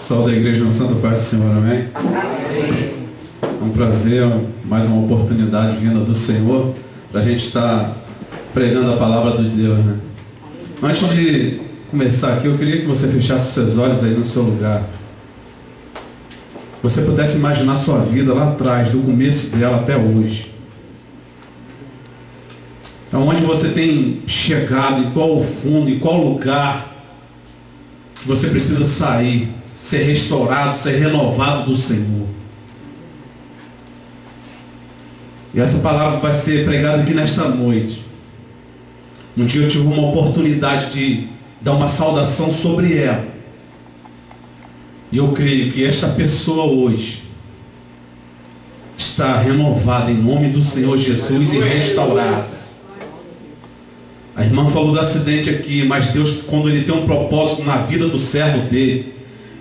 Pessoal da igreja, no Santa Paz do Senhor, amém? É um prazer, mais uma oportunidade vinda do Senhor para a gente estar pregando a palavra de Deus, né? Antes de começar aqui, eu queria que você fechasse os seus olhos aí no seu lugar. Você pudesse imaginar sua vida lá atrás, do começo dela até hoje. Então, onde você tem chegado, em qual fundo, em qual lugar você precisa sair, ser restaurado, ser renovado do Senhor. E essa palavra vai ser pregada aqui nesta noite. Um dia eu tive uma oportunidade de dar uma saudação sobre ela. E eu creio que esta pessoa hoje está renovada em nome do Senhor Jesus e restaurada. A irmã falou do acidente aqui, mas Deus, quando Ele tem um propósito na vida do servo dele,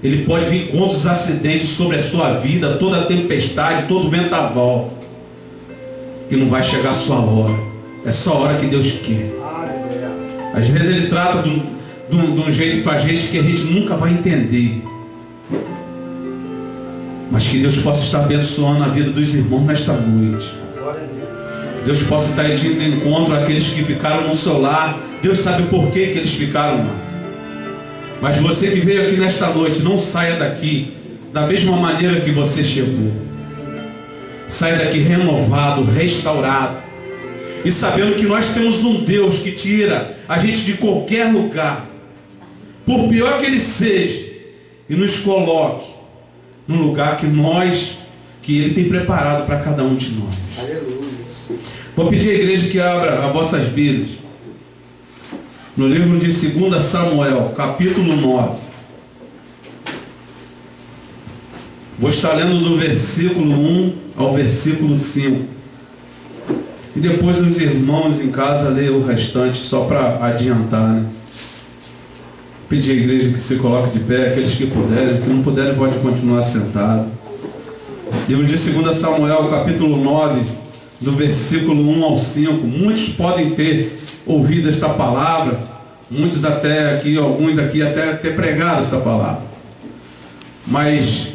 Ele pode vir contra os acidentes sobre a sua vida, toda a tempestade, todo o vendaval, que não vai chegar a sua hora. É só a hora que Deus quer. Às vezes Ele trata de um jeito com a gente que a gente nunca vai entender. Mas que Deus possa estar abençoando a vida dos irmãos nesta noite. Que Deus possa estar indo de encontro àqueles que ficaram no seu lar. Deus sabe por que eles ficaram lá. Mas você que veio aqui nesta noite, não saia daqui da mesma maneira que você chegou. Saia daqui renovado, restaurado. E sabendo que nós temos um Deus que tira a gente de qualquer lugar, por pior que ele seja, e nos coloque num lugar que Ele tem preparado para cada um de nós. Aleluia. Vou pedir à igreja que abra as vossas Bíblias no livro de 2 Samuel, capítulo 9. Vou estar lendo do versículo 1 ao versículo 5. E depois os irmãos em casa leiam o restante, só para adiantar, né? Pedir à igreja que se coloque de pé, aqueles que puderem, que não puderem pode continuar sentado. Livro de 2 Samuel, capítulo 9, do versículo 1 ao 5. Muitos podem ter ouvido esta palavra, muitos até aqui, alguns aqui até ter pregado esta palavra. Mas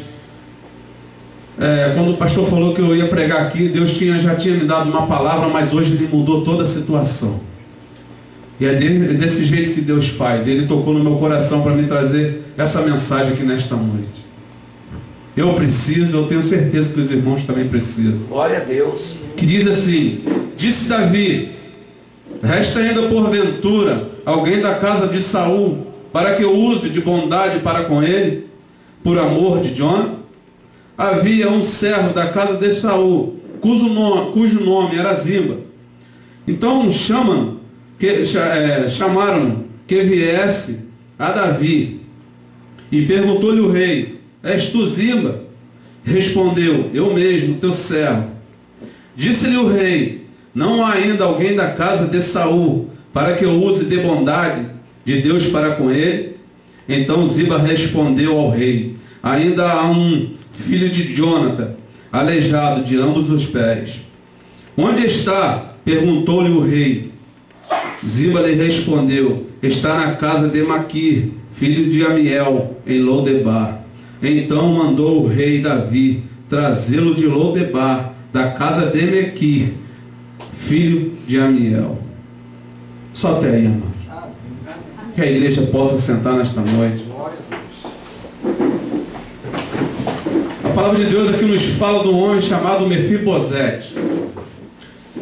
quando o pastor falou que eu ia pregar aqui, Deus já tinha me dado uma palavra, mas hoje Ele mudou toda a situação. E é desse jeito que Deus faz. Ele tocou no meu coração para me trazer essa mensagem aqui nesta noite. Eu preciso, eu tenho certeza que os irmãos também precisam. Glória a Deus. Que diz assim: disse Davi: resta ainda porventura alguém da casa de Saul, para que eu use de bondade para com ele, por amor de Jonathan? Havia um servo da casa de Saul, cujo nome era Ziba. Então chamaram que viesse a Davi. E perguntou-lhe o rei: és tu Ziba? Respondeu: eu mesmo, teu servo. Disse-lhe o rei: não há ainda alguém da casa de Saul, para que eu use de bondade de Deus para com ele? Então Ziba respondeu ao rei: ainda há um filho de Jonathan, aleijado de ambos os pés. Onde está? Perguntou-lhe o rei. Ziba lhe respondeu: está na casa de Maquir, filho de Amiel, em Lodebar. Então mandou o rei Davi trazê-lo de Lodebar, da casa de Maquir, filho de Amiel. Só até aí, amado. Que a igreja possa sentar nesta noite. A palavra de Deus aqui nos fala de um homem chamado Mefibosete.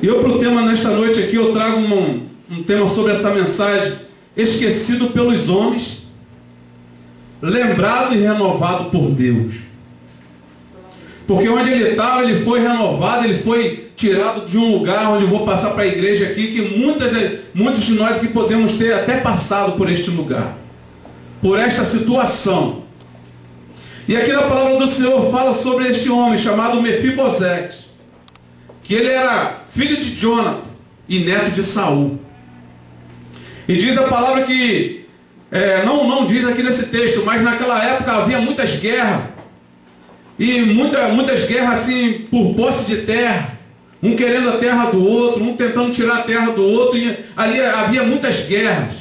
E eu, para o tema nesta noite aqui, eu trago um tema sobre essa mensagem: esquecido pelos homens, lembrado e renovado por Deus. Porque onde ele estava, ele foi renovado, ele foi tirado de um lugar onde eu vou passar para a igreja aqui, que muitos de nós que podemos ter até passado por este lugar, por esta situação. E aqui na palavra do Senhor fala sobre este homem chamado Mefibosete, que ele era filho de Jonathan e neto de Saul. E diz a palavra que, não diz aqui nesse texto, mas naquela época havia muitas guerras. E muitas guerras assim, por posse de terra. Um querendo a terra do outro, um tentando tirar a terra do outro. E ali havia muitas guerras.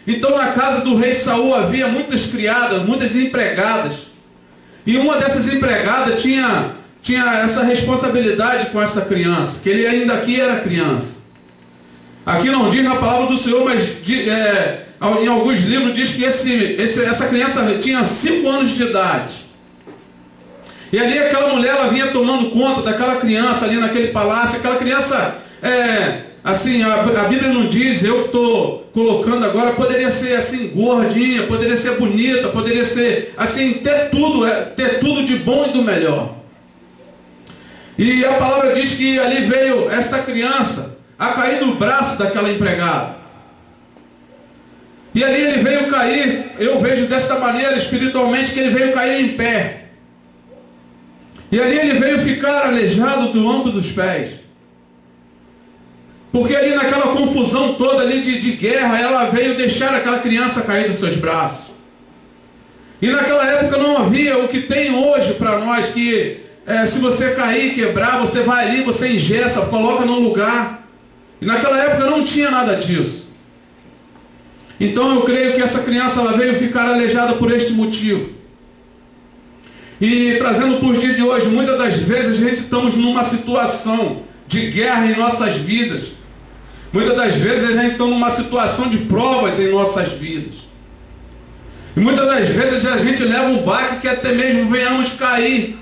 Então na casa do rei Saul havia muitas criadas, muitas empregadas. E uma dessas empregadas tinha essa responsabilidade com essa criança, que ele ainda aqui era criança. Aqui não diz na palavra do Senhor, mas em alguns livros diz que essa criança tinha 5 anos de idade. E ali aquela mulher, ela vinha tomando conta daquela criança ali naquele palácio. Aquela criança, assim, a Bíblia não diz, eu que estou colocando agora, poderia ser assim, gordinha, poderia ser bonita, poderia ser, assim, ter tudo de bom e do melhor. E a palavra diz que ali veio esta criança a cair no braço daquela empregada. E ali ele veio cair, eu vejo desta maneira espiritualmente, que ele veio cair em pé. E ali ele veio ficar aleijado de ambos os pés. Porque ali naquela confusão toda ali de guerra, ela veio deixar aquela criança cair dos seus braços. E naquela época não havia o que tem hoje para nós, que se você cair, quebrar, você vai ali, você engessa, coloca num lugar. E naquela época não tinha nada disso. Então eu creio que essa criança ela veio ficar aleijada por este motivo. E trazendo para os dias de hoje, muitas das vezes a gente estamos numa situação de guerra em nossas vidas. Muitas das vezes a gente está numa situação de provas em nossas vidas. E muitas das vezes a gente leva um baque que até mesmo venhamos cair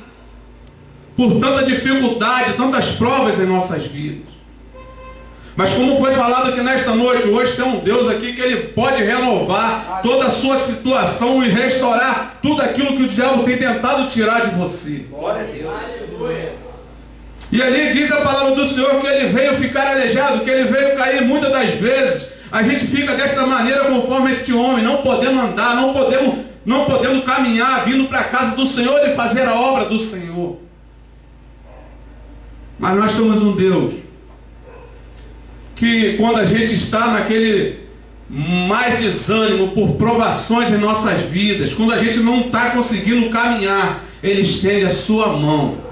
por tanta dificuldade, tantas provas em nossas vidas. Mas como foi falado aqui nesta noite, hoje tem um Deus aqui que Ele pode renovar toda a sua situação e restaurar tudo aquilo que o diabo tem tentado tirar de você. Glória a Deus. E ali diz a palavra do Senhor que ele veio ficar aleijado, que ele veio cair muitas das vezes. A gente fica desta maneira conforme este homem, não podendo andar, não podendo caminhar, vindo para a casa do Senhor e fazer a obra do Senhor. Mas nós temos um Deus que quando a gente está naquele mais desânimo por provações em nossas vidas, quando a gente não está conseguindo caminhar, Ele estende a sua mão.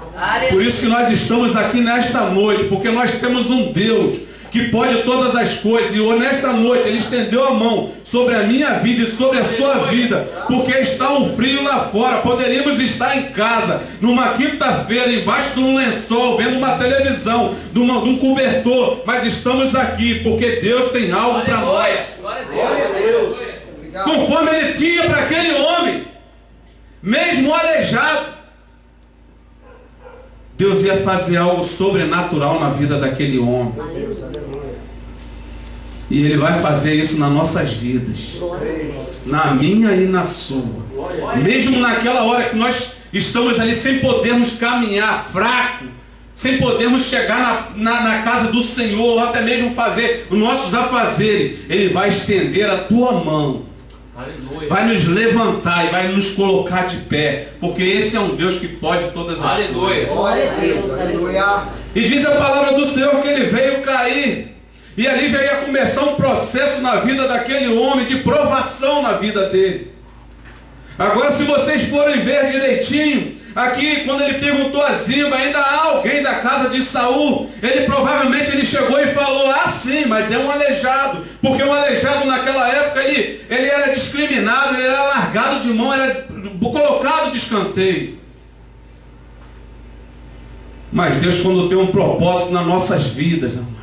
Por isso que nós estamos aqui nesta noite, porque nós temos um Deus que pode todas as coisas, e nesta noite Ele estendeu a mão sobre a minha vida e sobre a sua vida, porque está um frio lá fora. Poderíamos estar em casa numa quinta-feira, embaixo de um lençol, vendo uma televisão, de um cobertor, mas estamos aqui porque Deus tem algo para nós. Glória a Deus. Conforme Ele tinha para aquele homem, mesmo aleijado, Deus ia fazer algo sobrenatural na vida daquele homem. E Ele vai fazer isso nas nossas vidas, na minha e na sua. Mesmo naquela hora que nós estamos ali sem podermos caminhar, fraco, sem podermos chegar na casa do Senhor, ou até mesmo fazer os nossos afazeres, Ele vai estender a tua mão, vai nos levantar e vai nos colocar de pé, porque esse é um Deus que pode todas as coisas. Glória a Deus. Aleluia. E diz a palavra do Senhor que ele veio cair, e ali já ia começar um processo na vida daquele homem, de provação na vida dele. Agora, se vocês forem ver direitinho, aqui quando ele perguntou a Ziba, ainda há alguém da casa de Saul? Ele provavelmente chegou e falou, sim, mas é um aleijado, porque um aleijado naquela época ele era discriminado, ele era largado de mão, era colocado de escanteio. Mas Deus, quando tem um propósito nas nossas vidas, amado,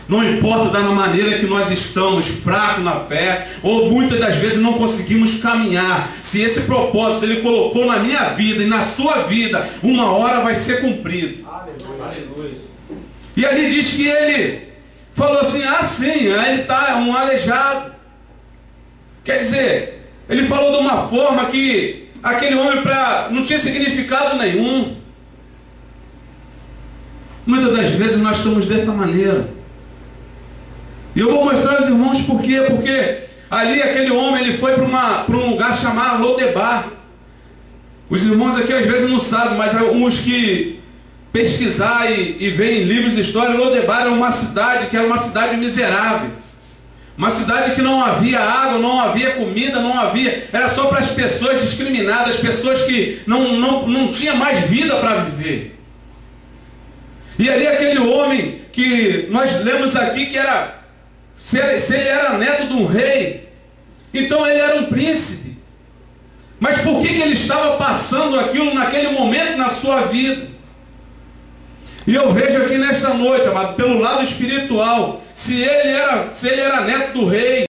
não importa da maneira que nós estamos, fracos na fé, ou muitas das vezes não conseguimos caminhar, se esse propósito Ele colocou na minha vida e na sua vida, uma hora vai ser cumprido. Aleluia. E ali diz que ele falou assim, sim, ele está um aleijado. Quer dizer, ele falou de uma forma que aquele homem não tinha significado nenhum. Muitas das vezes nós estamos dessa maneira. E eu vou mostrar aos irmãos por quê. Porque ali aquele homem ele foi para um lugar chamado Lodebar. Os irmãos aqui às vezes não sabem, mas uns que pesquisar e ver em livros de história, Lodebar era uma cidade que era uma cidade miserável. Uma cidade que não havia água, não havia comida, não havia... Era só para as pessoas discriminadas, pessoas que não tinham mais vida para viver. E ali aquele homem que nós lemos aqui que era... Se ele era neto de um rei, então ele era um príncipe. Mas por que ele estava passando aquilo naquele momento na sua vida? E eu vejo aqui nesta noite, amado, pelo lado espiritual, se ele era neto do rei,